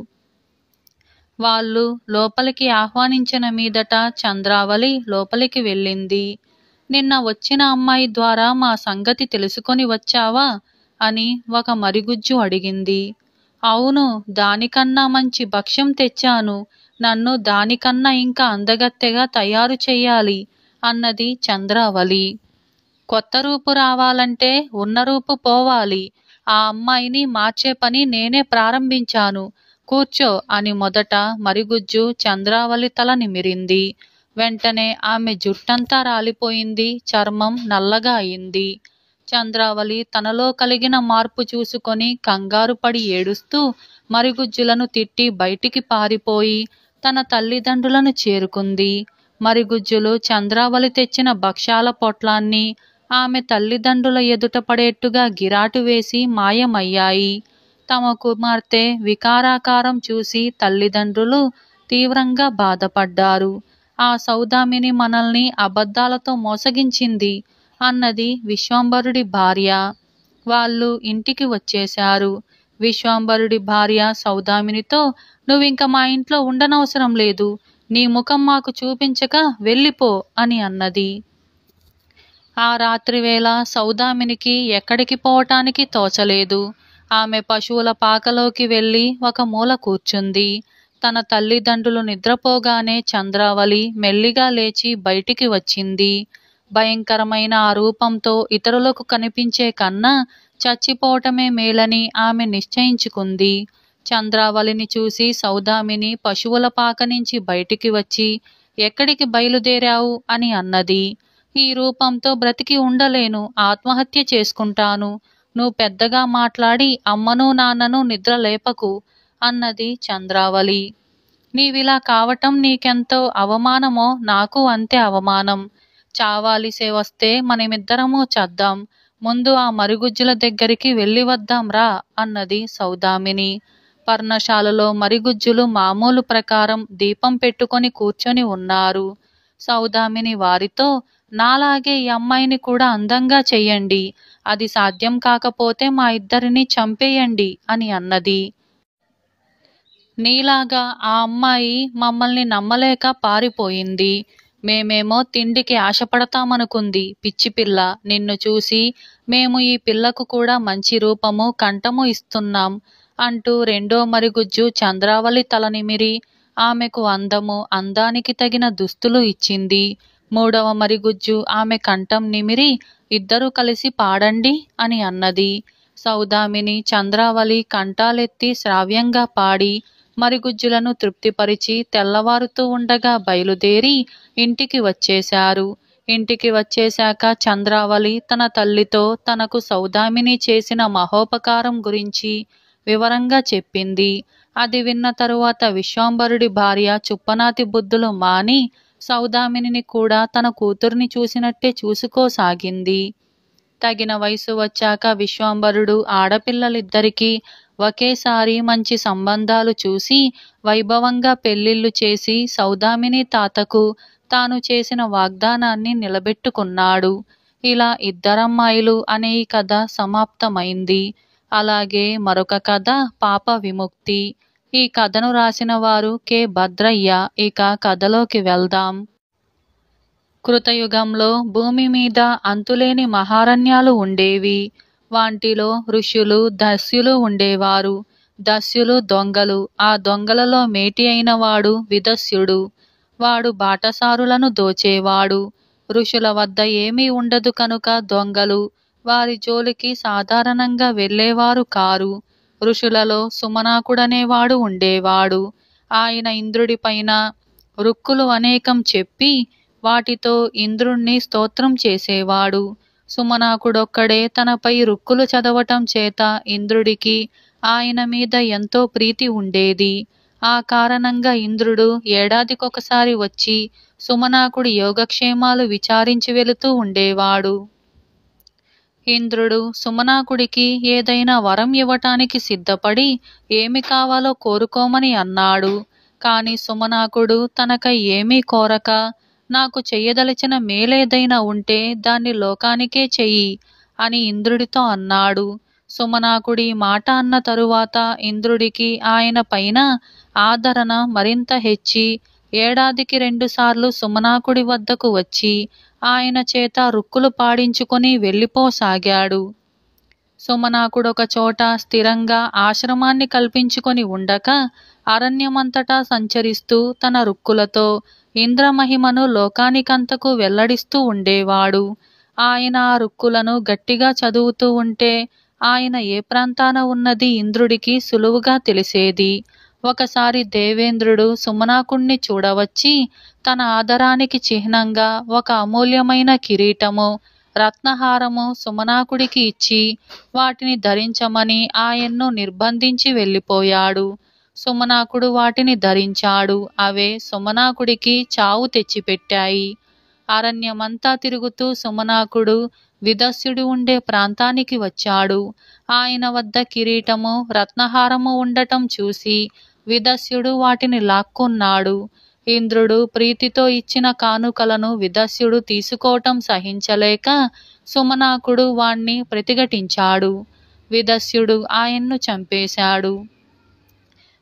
Speaker 2: వాళ్ళు లోపలికి ఆహ్వానించిన మీదట చంద్రావళి లోపలికి వెళ్ళింది. నిన్న వచ్చిన అమ్మాయి ద్వారా మా సంగతి తెలుసుకొని వచ్చావా అని ఒక మరుగుజ్జు అడిగింది. అవును, దానికన్నా మంచి భక్ష్యం తెచ్చాను. నన్ను దానికన్నా ఇంకా అందగత్తెగా తయారు చెయ్యాలి అన్నది చంద్రావళి. కొత్త రూపు రావాలంటే ఉన్న రూపు పోవాలి. ఆ అమ్మాయిని మార్చే పని నేనే ప్రారంభించాను. కూర్చో అని మొదట మరిగుజ్జు చంద్రావళి తల నిమిరింది. వెంటనే ఆమె జుట్టంతా రాలిపోయింది, చర్మం నల్లగా అయింది. చంద్రావళి తనలో కలిగిన మార్పు చూసుకొని కంగారు పడి ఏడుస్తూ మరిగుజ్జులను తిట్టి బయటికి పారిపోయి తన తల్లిదండ్రులను చేరుకుంది. మరిగుజ్జులు చంద్రావళి తెచ్చిన భక్ష్యాల పొట్లాన్ని ఆమె తల్లిదండ్రుల ఎదుట పడేట్టుగా గిరాటు వేసి మాయమయ్యాయి. తమ కుమార్తె వికారాకారం చూసి తల్లిదండ్రులు తీవ్రంగా బాధపడ్డారు. ఆ సౌదామిని మనల్ని అబద్ధాలతో మోసగించింది అన్నది విశ్వంభరుడి భార్య. వాళ్ళు ఇంటికి వచ్చేశారు. విశ్వంభరుడి భార్య సౌదామినితో, నువ్వింక మా ఇంట్లో ఉండనవసరం లేదు, నీ ముఖం మాకు చూపించక వెళ్ళిపో అని అన్నది. ఆ రాత్రివేళ సౌదామినికి ఎక్కడికి పోవటానికి తోచలేదు. ఆమె పశువుల పాకలోకి వెళ్ళి ఒక మూల కూర్చుంది. తన తల్లిదండ్రులు నిద్రపోగానే చంద్రావళి మెల్లిగా లేచి బయటికి వచ్చింది. భయంకరమైన ఆ రూపంతో ఇతరులకు కనిపించే కన్నా చచ్చిపోవటమే మేలని ఆమె నిశ్చయించుకుంది. చంద్రావళిని చూసి సౌదామిని పశువుల పాక నుంచి బయటికి వచ్చి, ఎక్కడికి బయలుదేరావు అని అన్నది. ఈ రూపంతో బ్రతికి ఉండలేను, ఆత్మహత్య చేసుకుంటాను. నువ్వు పెద్దగా మాట్లాడి అమ్మను నాన్నను నిద్ర లేపకు అన్నది చంద్రావళి. నీవిలా కావటం నీకెంతో అవమానమో నాకు అంతే అవమానం. చావాలిసే వస్తే మనమిద్దరము చద్దాం. ముందు ఆ మరుగుజ్జుల దగ్గరికి వెళ్ళి వద్దాం రా అన్నది సౌదామిని. పర్ణశాలలో మరిగుజ్జులు మామూలు ప్రకారం దీపం పెట్టుకొని కూర్చొని ఉన్నారు. సౌదామిని వారితో, నాలాగే ఈ అమ్మాయిని కూడా అందంగా చెయ్యండి. అది సాధ్యం కాకపోతే మా ఇద్దరిని చంపేయండి అని అన్నది. నీలాగా ఆ అమ్మాయి మమ్మల్ని నమ్మలేక పారిపోయింది. మేమేమో తిండికి ఆశపడతామనుకుంది. పిచ్చిపిల్ల, నిన్ను చూసి మేము ఈ పిల్లకు కూడా మంచి రూపము కంఠము ఇస్తున్నాం అంటూ రెండో మరిగుజ్జు చంద్రావళి తల నిమిరి ఆమెకు అందము, అందానికి తగిన దుస్తులు ఇచ్చింది. మూడవ మరిగుజ్జు ఆమె కంఠం నిమిరి, ఇద్దరూ కలిసి పాడండి అని అన్నది. సౌదామిని చంద్రావళి కంఠాలెత్తి శ్రావ్యంగా పాడి మరిగుజ్జులను తృప్తిపరిచి తెల్లవారుతూ ఉండగా బయలుదేరి ఇంటికి వచ్చేశారు. ఇంటికి వచ్చేశాక చంద్రావళి తన తల్లితో తనకు సౌదామిని చేసిన మహోపకారం గురించి వివరంగా చెప్పింది. అది విన్న తరువాత విశ్వంభరుడి భార్య చుప్పనాతి బుద్ధులు మాని సౌదామినిని కూడా తన కూతుర్ని చూసినట్టే చూసుకోసాగింది. తగిన వయసు వచ్చాక విశ్వంభరుడు ఆడపిల్లలిద్దరికీ ఒకేసారి మంచి సంబంధాలు చూసి వైభవంగా పెళ్లిళ్లు చేసి సౌదామిని తాతకు తాను చేసిన వాగ్దానాన్ని నిలబెట్టుకున్నాడు. ఇలా ఇద్దరమ్మాయిలు అనే ఈ కథ సమాప్తమైంది. అలాగే మరొక కథ పాప విముక్తి. ఈ కథను రాసిన వారు కె. భద్రయ్య. ఇక కథలోకి వెళ్దాం. కృతయుగంలో భూమి మీద అంతులేని మహారణ్యాలు ఉండేవి. వాటిలో ఋషులు, దస్యులు ఉండేవారు. దస్యులు దొంగలు. ఆ దొంగలలో మేటి అయిన వాడు విదస్యుడు. వాడు బాటసారులను దోచేవాడు. ఋషుల వద్ద ఏమీ ఉండదు కనుక దొంగలు వారి జోలికి సాధారణంగా వెళ్ళేవారు కారు. ఋషులలో సుమనాకుడనేవాడు ఉండేవాడు. ఆయన ఇంద్రుడిపైన రుక్కులు అనేకం చెప్పి వాటితో ఇంద్రుణ్ణి స్తోత్రం చేసేవాడు. సుమనాకుడొక్కడే తనపై రుక్కులు చదవటం చేత ఇంద్రుడికి ఆయన మీద ఎంతో ప్రీతి ఉండేది. ఆ కారణంగా ఇంద్రుడు ఏడాదికొకసారి వచ్చి సుమనాకుడి యోగక్షేమాలు విచారించి వెళుతూ ఉండేవాడు. ఇంద్రుడు సుమనాకుడికి ఏదైనా వరం ఇవ్వటానికి సిద్ధపడి ఏమి కావాలో కోరుకోమని అన్నాడు. కాని సుమనాకుడు తనకై ఏమీ కోరక, నాకు చెయ్యదలిచిన మేలేదైనా ఉంటే దాన్ని లోకానికే చెయ్యి అని ఇంద్రుడితో అన్నాడు. సుమనాకుడి మాట అన్న తరువాత ఇంద్రుడికి ఆయన పైన ఆదరణ మరింత హెచ్చి ఏడాదికి 2 సార్లు సుమనాకుడి వద్దకు వచ్చి ఆయన చేత రుక్కులు పాడించుకొని వెళ్ళిపోసాగాడు. సుమనాకుడొక చోట స్థిరంగా ఆశ్రమాన్ని కల్పించుకొని ఉండక అరణ్యమంతటా సంచరిస్తూ తన రుక్కులతో ఇంద్రమహిమను లోకానికంతకు వెల్లడిస్తూ ఉండేవాడు. ఆయన ఆ రుక్కులను గట్టిగా చదువుతూ ఉంటే ఆయన ఏ ప్రాంతాన ఉన్నది ఇంద్రుడికి సులువుగా తెలిసేది. ఒకసారి దేవేంద్రుడు సుమనాకుణ్ణి చూడవచ్చి తన ఆదరానికి చిహ్నంగా ఒక అమూల్యమైన కిరీటము, రత్నహారము సుమనాకుడికి ఇచ్చి వాటిని ధరించమని ఆయన్ను నిర్బంధించి వెళ్ళిపోయాడు. సుమనాకుడు వాటిని ధరించాడు. అవే సుమనాకుడికి చావు తెచ్చిపెట్టాయి. అరణ్యమంతా తిరుగుతూ సుమనాకుడు విదస్యుడు ఉండే ప్రాంతానికి వచ్చాడు. ఆయన వద్ద కిరీటము, రత్నహారము ఉండటం చూసి విదస్యుడు వాటిని లాక్కున్నాడు. ఇంద్రుడు ప్రీతితో ఇచ్చిన కానుకలను విదస్యుడు తీసుకోవటం సహించలేక సుమనాకుడు వాణ్ణి ప్రతిఘటించాడు. విదస్యుడు ఆయన్ను చంపేశాడు.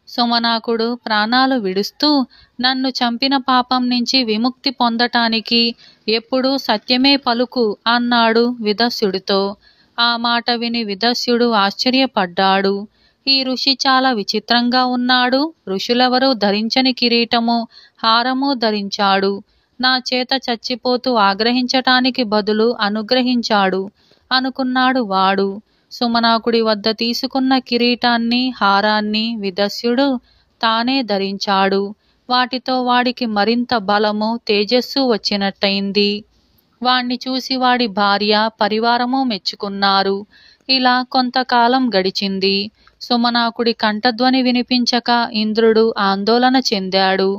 Speaker 2: సుమనాకుడు ప్రాణాలు విడుస్తూ నన్ను చంపిన పాపం నుంచి విముక్తి పొందటానికి ఎప్పుడూ సత్యమే పలుకు అన్నాడు విదస్యుడితో. ఆ మాట విని విదస్యుడు ఆశ్చర్యపడ్డాడు. ఈ ఋషి చాలా విచిత్రంగా ఉన్నాడు. ఋషులెవరూ ధరించని కిరీటము, హారము ధరించాడు. నా చేత చచ్చిపోతూ ఆగ్రహించటానికి బదులు అనుగ్రహించాడు అనుకున్నాడు వాడు. సుమనాకుడి వద్ద తీసుకున్న కిరీటాన్ని, హారాన్ని విదస్యుడు తానే ధరించాడు. వాటితో వాడికి మరింత బలము, తేజస్సు వచ్చినట్టయింది. వాణ్ణి చూసి వాడి భార్య, పరివారము మెచ్చుకున్నారు. ఇలా కొంతకాలం గడిచింది. సుమనాకుడి కంఠధ్వని వినిపించక ఇంద్రుడు ఆందోళన చెందాడు.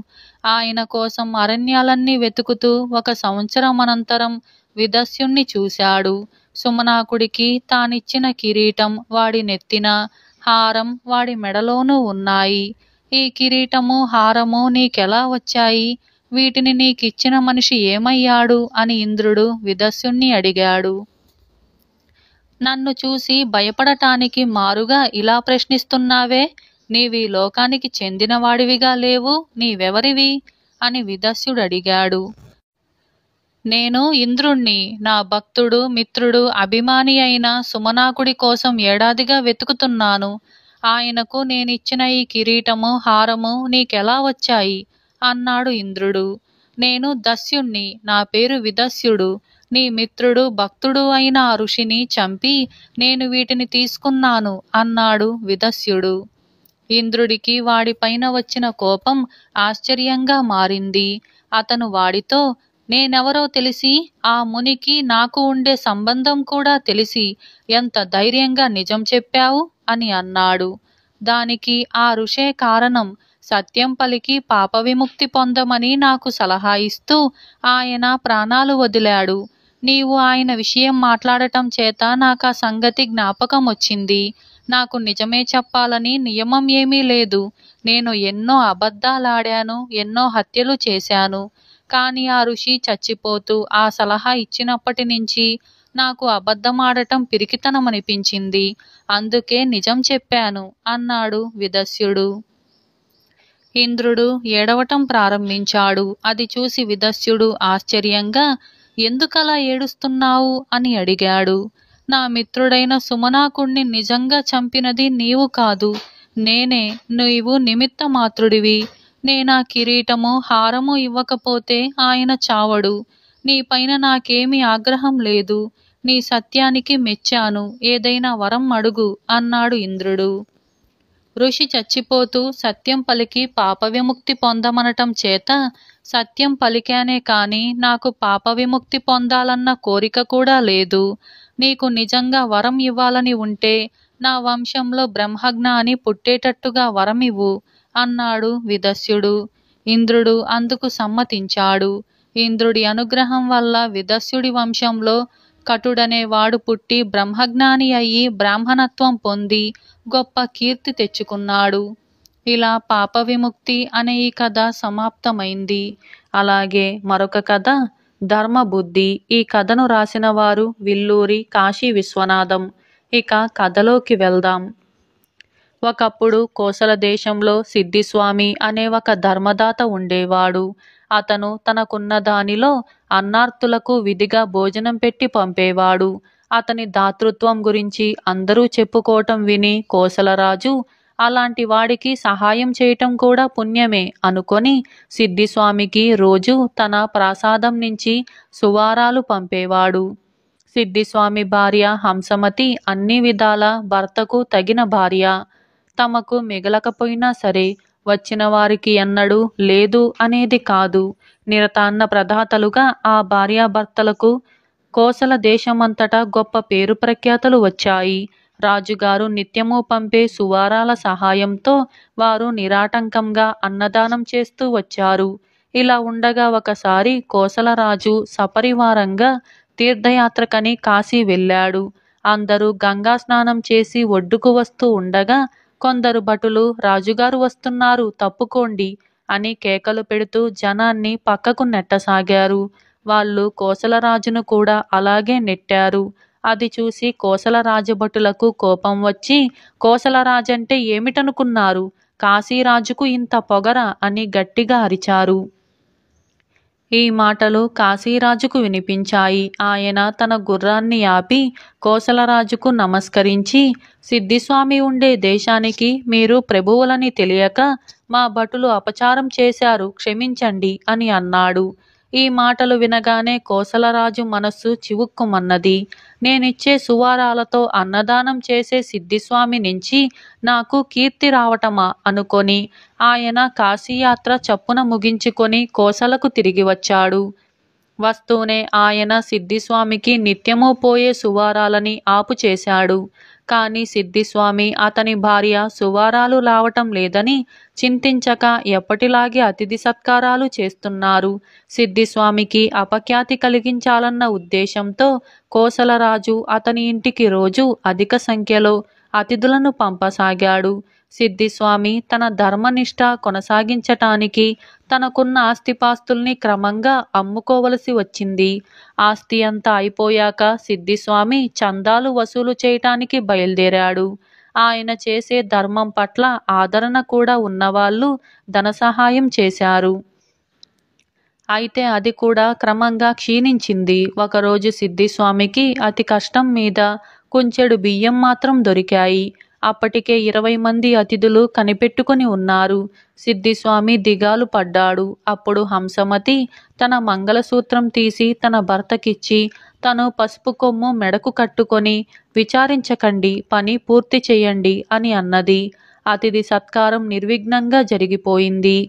Speaker 2: ఆయన కోసం అరణ్యాలన్నీ వెతుకుతూ 1 సంవత్సరం అనంతరం విదస్యుణ్ణి చూశాడు. సుమనాకుడికి తానిచ్చిన కిరీటం వాడి నెత్తిన, హారం వాడి మెడలోనూ ఉన్నాయి. ఈ కిరీటము, హారము నీకెలా వచ్చాయి? వీటిని నీకిచ్చిన మనిషి ఏమయ్యాడు అని ఇంద్రుడు విదస్యుణ్ణి అడిగాడు. నన్ను చూసి భయపడటానికి మారుగా ఇలా ప్రశ్నిస్తున్నావే? నీవీ లోకానికి చెందినవాడివిగా లేవు. నీవెవరివి అని విదస్యుడు అడిగాడు. నేను ఇంద్రుణ్ణి. నా భక్తుడు, మిత్రుడు, అభిమాని అయిన సుమనాకుడి కోసం ఏడాదిగా వెతుకుతున్నాను. ఆయనకు నేనిచ్చిన ఈ కిరీటము, హారము నీకెలా వచ్చాయి అన్నాడు ఇంద్రుడు. నేను దస్యుణ్ణి. నా పేరు విదస్యుడు. నీ మిత్రుడు, భక్తుడు అయిన ఆ ఋషిని చంపి నేను వీటిని తీసుకున్నాను అన్నాడు విదస్యుడు. ఇంద్రుడికి వాడిపైన వచ్చిన కోపం ఆశ్చర్యంగా మారింది. అతను వాడితో, నేనెవరో తెలిసి, ఆ మునికి నాకు ఉండే సంబంధం కూడా తెలిసి ఎంత ధైర్యంగా నిజం చెప్పావు అని అన్నాడు. దానికి ఆ ఋషే కారణం. సత్యం పలికి పాప విముక్తి పొందమని నాకు సలహా ఇస్తూ ఆయన ప్రాణాలు వదిలాడు. నీవు ఆయన విషయం మాట్లాడటం చేత నాకు ఆ సంగతి జ్ఞాపకం వచ్చింది. నాకు నిజమే చెప్పాలని నియమం ఏమీ లేదు. నేను ఎన్నో అబద్ధాలాడాను, ఎన్నో హత్యలు చేశాను. కానీ ఆ ఋషి చచ్చిపోతూ ఆ సలహా ఇచ్చినప్పటి నుంచి నాకు అబద్ధమాడటం పిరికితనమనిపించింది. అందుకే నిజం చెప్పాను అన్నాడు విదస్యుడు. ఇంద్రుడు ఏడవటం ప్రారంభించాడు. అది చూసి విదస్యుడు ఆశ్చర్యంగా, ఎందుకలా ఏడుస్తున్నావు అని అడిగాడు. నా మిత్రుడైన సుమనాకుణ్ణి నిజంగా చంపినది నీవు కాదు, నేనే. నీవు నిమిత్త మాత్రుడివి. నేనా కిరీటము, హారము ఇవ్వకపోతే ఆయన చావడు. నీపైన నాకేమీ ఆగ్రహం లేదు. నీ సత్యానికి మెచ్చాను. ఏదైనా వరం అడుగు అన్నాడు ఇంద్రుడు. ఋషి చచ్చిపోతూ సత్యం పలికి పాప విముక్తి పొందమనటం చేత సత్యం పలికానే కాని నాకు పాప విముక్తి పొందాలన్న కోరిక కూడా లేదు. నీకు నిజంగా వరం ఇవ్వాలని ఉంటే నా వంశంలో బ్రహ్మజ్ఞాని పుట్టేటట్టుగా వరం ఇవ్వు అన్నాడు విదస్యుడు. ఇంద్రుడు అందుకు సమ్మతించాడు. ఇంద్రుడి అనుగ్రహం వల్ల విదస్యుడి వంశంలో కటుడనేవాడు పుట్టి బ్రహ్మజ్ఞాని అయ్యి బ్రాహ్మణత్వం పొంది గొప్ప కీర్తి తెచ్చుకున్నాడు. ఇలా పాప విముక్తి అనే ఈ కథ సమాప్తమైంది. అలాగే మరొక కథ ధర్మబుద్ధి. ఈ కథను రాసిన వారు విల్లూరి కాశీ విశ్వనాథం. ఇక కథలోకి వెళ్దాం. ఒకప్పుడు కోసల దేశంలో సిద్ధిస్వామి అనే ఒక ధర్మదాత ఉండేవాడు. అతను తనకున్న దానిలో అన్నార్తులకు విధిగా భోజనం పెట్టి పంపేవాడు. అతని దాతృత్వం గురించి అందరూ చెప్పుకోవటం విని కోసలరాజు అలాంటి వాడికి సహాయం చేయటం కూడా పుణ్యమే అనుకొని సిద్ధిస్వామికి రోజు తన ప్రసాదం నుంచి సువారాలు పంపేవాడు. సిద్ధిస్వామి భార్య హంసమతి అన్ని విధాల భర్తకు తగిన భార్య. తమకు మిగలకపోయినా సరే వచ్చిన వారికి ఎన్నడూ లేదు అనేది కాదు. నిరతాన్న ప్రదాతలుగా ఆ భార్యాభర్తలకు కోసల దేశమంతటా గొప్ప పేరు ప్రఖ్యాతలు వచ్చాయి. రాజుగారు నిత్యము పంపే సువారాల సహాయంతో వారు నిరాటంకంగా అన్నదానం చేస్తూ వచ్చారు. ఇలా ఉండగా ఒకసారి కోసలరాజు సపరివారంగా తీర్థయాత్రకని కాశీ వెళ్ళాడు. అందరూ గంగా స్నానం చేసి ఒడ్డుకు వస్తూ ఉండగా కొందరు భటులు రాజుగారు వస్తున్నారు తప్పుకోండి అని కేకలు పెడుతూ జనాన్ని పక్కకు నెట్టసాగారు. వాళ్ళు కోసలరాజును కూడా అలాగే నెట్టారు. అది చూసి కోసల రాజభటులకు కోపం వచ్చి, కోసలరాజంటే ఏమిటనుకున్నారు? కాశీరాజుకు ఇంత పొగరా అని గట్టిగా అరిచారు. ఈ మాటలు కాశీరాజుకు వినిపించాయి. ఆయన తన గుర్రాన్ని ఆపి కోసలరాజుకు నమస్కరించి, సిద్ధిస్వామి ఉండే దేశానికి మీరు ప్రభువులని తెలియక మా భటులు అపచారం చేశారు, క్షమించండి అని అన్నాడు. ఈ మాటలు వినగానే కోసలరాజు మనస్సు చివుక్కుమన్నది. నేనిచ్చే సువారాలతో అన్నదానం చేసే సిద్ధిస్వామి నుంచి నాకు కీర్తి రావటమా అనుకొని ఆయన కాశీయాత్ర చప్పున ముగించుకొని కోసలకు తిరిగి వచ్చాడు. వస్తూనే ఆయన సిద్ధిస్వామికి నిత్యము పోయే సువారాలని ఆపు చేశాడు. కానీ సిద్ధిస్వామి అతని భార్య సువారాలు రావటం లేదని చింతించక ఎప్పటిలాగే అతిథి సత్కారాలు చేస్తున్నారు. సిద్ధిస్వామికి అపఖ్యాతి కలిగించాలన్న ఉద్దేశంతో కోసలరాజు అతని ఇంటికి రోజు అధిక సంఖ్యలో అతిథులను పంపసాగాడు. సిద్ధిస్వామి తన ధర్మనిష్ట కొనసాగించటానికి తనకున్న ఆస్తిపాస్తుల్ని క్రమంగా అమ్ముకోవలసి వచ్చింది. ఆస్తి అంతా అయిపోయాక సిద్ధిస్వామి చందాలు వసూలు చేయటానికి బయలుదేరాడు. ఆయన చేసే ధర్మం పట్ల ఆదరణ కూడా ఉన్నవాళ్ళు ధన సహాయం చేశారు. అయితే అది కూడా క్రమంగా క్షీణించింది. ఒకరోజు సిద్ధిస్వామికి అతి కష్టం మీద కుంచెడు బియ్యం మాత్రం దొరికాయి. అప్పటికే 20 మంది అతిథులు కనిపెట్టుకుని ఉన్నారు. సిద్ధిస్వామి దిగాలు పడ్డాడు. అప్పుడు హంసమతి తన మంగళసూత్రం తీసి తన భర్తకిచ్చి తను పసుపు కొమ్ము మెడకు కట్టుకొని, విచారించకండి, పని పూర్తి చేయండి అని అన్నది. అతిథి సత్కారం నిర్విఘ్నంగా జరిగిపోయింది.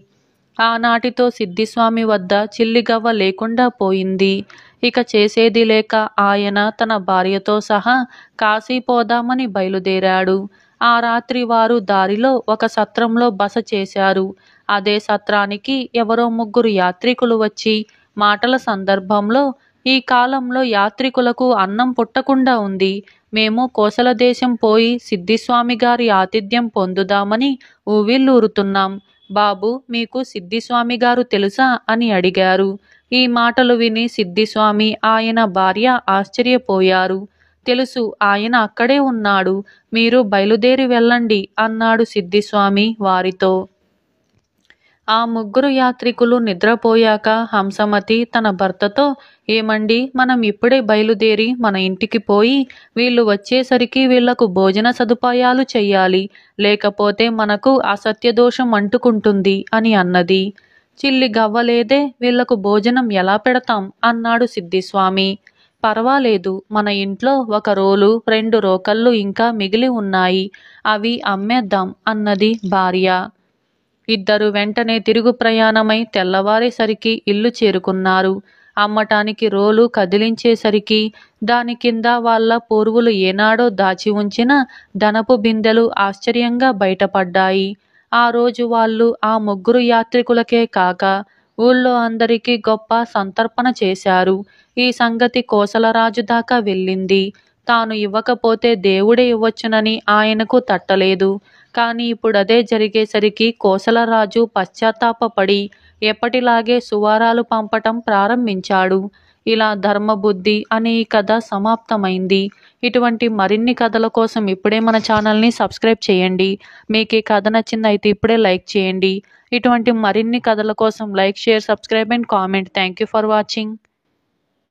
Speaker 2: ఆనాటితో సిద్ధిస్వామి వద్ద చిల్లిగవ్వ లేకుండా పోయింది. ఇక చేసేది లేక ఆయన తన భార్యతో సహా కాశీ పోదామని బయలుదేరాడు. ఆ రాత్రి వారు దారిలో ఒక సత్రంలో బస చేశారు. అదే సత్రానికి ఎవరో 3 యాత్రికులు వచ్చి మాటల సందర్భంలో, ఈ కాలంలో యాత్రికులకు అన్నం పుట్టకుండా ఉంది. మేము కోసల దేశం పోయి సిద్ధిస్వామి గారి ఆతిథ్యం పొందుదామని ఊవిళ్ళూరుతున్నాం. బాబు, మీకు సిద్ధిస్వామి గారు తెలుసా అని అడిగారు. ఈ మాటలు విని సిద్ధిస్వామి ఆయన భార్య ఆశ్చర్యపోయారు. తెలుసు, ఆయన అక్కడే ఉన్నాడు, మీరు బయలుదేరి వెళ్ళండి అన్నాడు సిద్ధిస్వామి వారితో. ఆ 3 యాత్రికులు నిద్రపోయాక హంసమతి తన భర్తతో, ఏమండి, మనం ఇప్పుడే బయలుదేరి మన ఇంటికి పోయి వీళ్ళు వచ్చేసరికి వీళ్లకు భోజన సదుపాయాలు చెయ్యాలి, లేకపోతే మనకు అసత్యదోషం అంటుకుంటుంది అని అన్నది. చిల్లి గవ్వలేదే, వీళ్లకు భోజనం ఎలా పెడతాం అన్నాడు సిద్ధిస్వామి. పర్వాలేదు, మన ఇంట్లో 1 రోలు 2 రోకళ్ళు ఇంకా మిగిలి ఉన్నాయి, అవి అమ్మేద్దాం అన్నది భార్య. ఇద్దరు వెంటనే తిరుగు ప్రయాణమై తెల్లవారేసరికి ఇల్లు చేరుకున్నారు. అమ్మటానికి రోలు కదిలించేసరికి దాని కింద వాళ్ళ పూర్వులు ఏనాడో దాచి ఉంచిన ధనపు బిందెలు ఆశ్చర్యంగా బయటపడ్డాయి. ఆ రోజు వాళ్ళు ఆ 3 యాత్రికులకే కాక ఊళ్ళో అందరికీ గొప్ప సంతర్పణ చేశారు. ఈ సంగతి కోసలరాజు దాకా వెళ్ళింది. తాను ఇవ్వకపోతే దేవుడే ఇవ్వచ్చునని ఆయనకు తట్టలేదు. కానీ ఇప్పుడదే జరిగేసరికి కోసలరాజు పశ్చాత్తాపపడి ఎప్పటిలాగే సువారాలు పంపటం ప్రారంభించాడు. ఇలా ధర్మబుద్ధి అనే ఈ కథ సమాప్తమైంది. ఇటువంటి మరిన్ని కథల కోసం ఇప్పుడే మన ఛానల్ని సబ్స్క్రైబ్ చేయండి. మీకు ఈ కథ నచ్చిందైతే ఇప్పుడే లైక్ చేయండి. ఇటువంటి మరిన్ని కథల కోసం like, share, subscribe and comment. Thank you for watching.